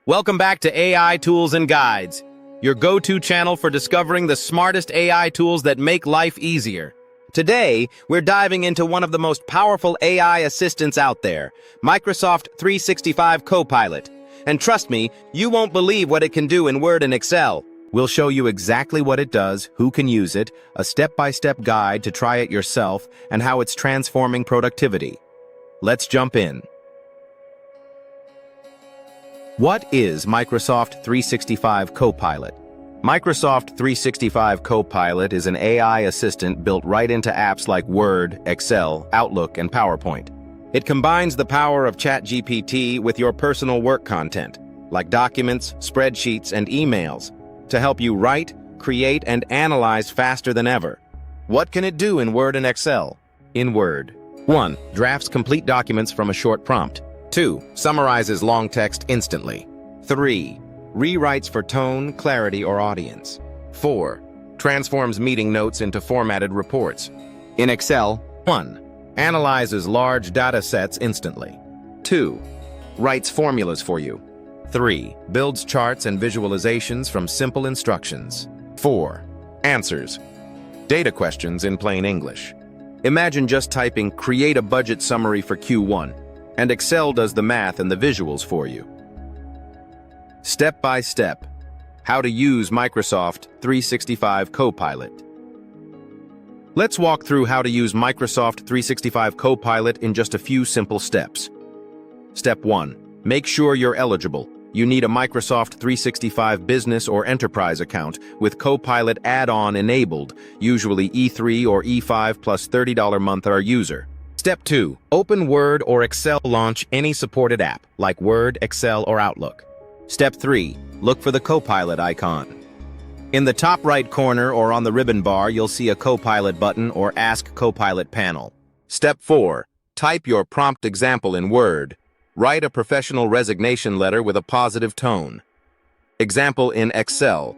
Welcome back to AI Tools and Guides, your go-to channel for discovering the smartest AI tools that make life easier. Today, we're diving into one of the most powerful AI assistants out there, Microsoft 365 Copilot. And trust me, you won't believe what it can do in Word and Excel. We'll show you exactly what it does, who can use it, a step-by-step guide to try it yourself, and how it's transforming productivity. Let's jump in. What is Microsoft 365 Copilot? Microsoft 365 Copilot is an AI assistant built right into apps like Word, Excel, Outlook, and PowerPoint. It combines the power of ChatGPT with your personal work content, like documents, spreadsheets, and emails, to help you write, create, and analyze faster than ever. What can it do in Word and Excel? In Word, 1. Drafts complete documents from a short prompt. 2. Summarizes long text instantly. 3. Rewrites for tone, clarity, or audience. 4. Transforms meeting notes into formatted reports. In Excel, 1. Analyzes large data sets instantly. 2. Writes formulas for you. 3. Builds charts and visualizations from simple instructions. 4. Answers data questions in plain English. Imagine just typing "create a budget summary for Q1," and Excel does the math and the visuals for you. Step by step, how to use Microsoft 365 Copilot. Let's walk through how to use Microsoft 365 Copilot in just a few simple steps. Step 1. Make sure you're eligible. You need a Microsoft 365 Business or Enterprise account with Copilot add-on enabled, usually E3 or E5 plus $30 month per user. Step 2. Open Word or Excel. Launch any supported app, like Word, Excel, or Outlook. Step 3. Look for the Copilot icon. In the top right corner or on the ribbon bar, you'll see a Copilot button or Ask Copilot panel. Step 4. Type your prompt example in Word. Write a professional resignation letter with a positive tone. Example in Excel.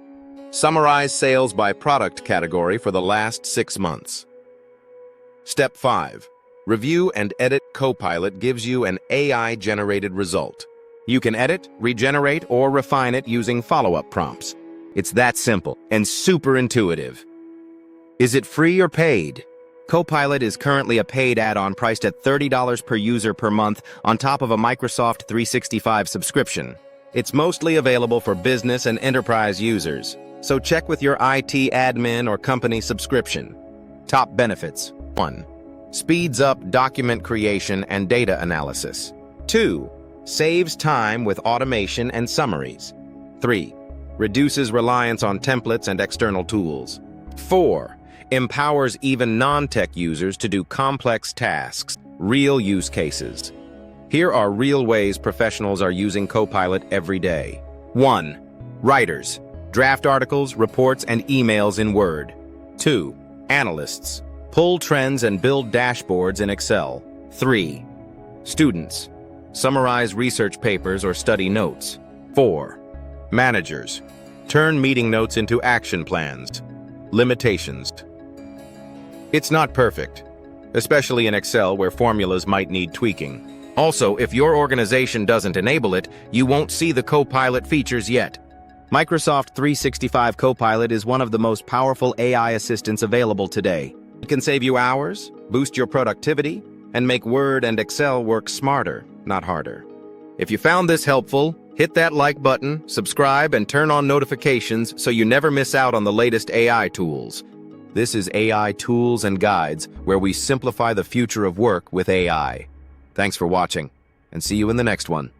Summarize sales by product category for the last 6 months. Step 5. Review and edit. Copilot gives you an AI-generated result. You can edit, regenerate, or refine it using follow-up prompts. It's that simple and super intuitive. Is it free or paid? Copilot is currently a paid add-on priced at $30 per user per month on top of a Microsoft 365 subscription. It's mostly available for business and enterprise users, so check with your IT admin or company subscription. Top benefits. 1. Speeds up document creation and data analysis. 2. Saves time with automation and summaries. 3. Reduces reliance on templates and external tools. 4. Empowers even non-tech users to do complex tasks. Real use cases. Here are real ways professionals are using Copilot every day. 1. Writers. Draft articles, reports, and emails in Word. 2. Analysts. Pull trends and build dashboards in Excel. 3. Students. Summarize research papers or study notes. 4. Managers. Turn meeting notes into action plans. Limitations. It's not perfect, especially in Excel where formulas might need tweaking. Also, if your organization doesn't enable it, you won't see the Copilot features yet. Microsoft 365 Copilot is one of the most powerful AI assistants available today. It can save you hours, boost your productivity, and make Word and Excel work smarter, not harder. If you found this helpful, hit that like button, subscribe, and turn on notifications so you never miss out on the latest AI tools. This is AI Tools and Guides, where we simplify the future of work with AI. Thanks for watching, and see you in the next one.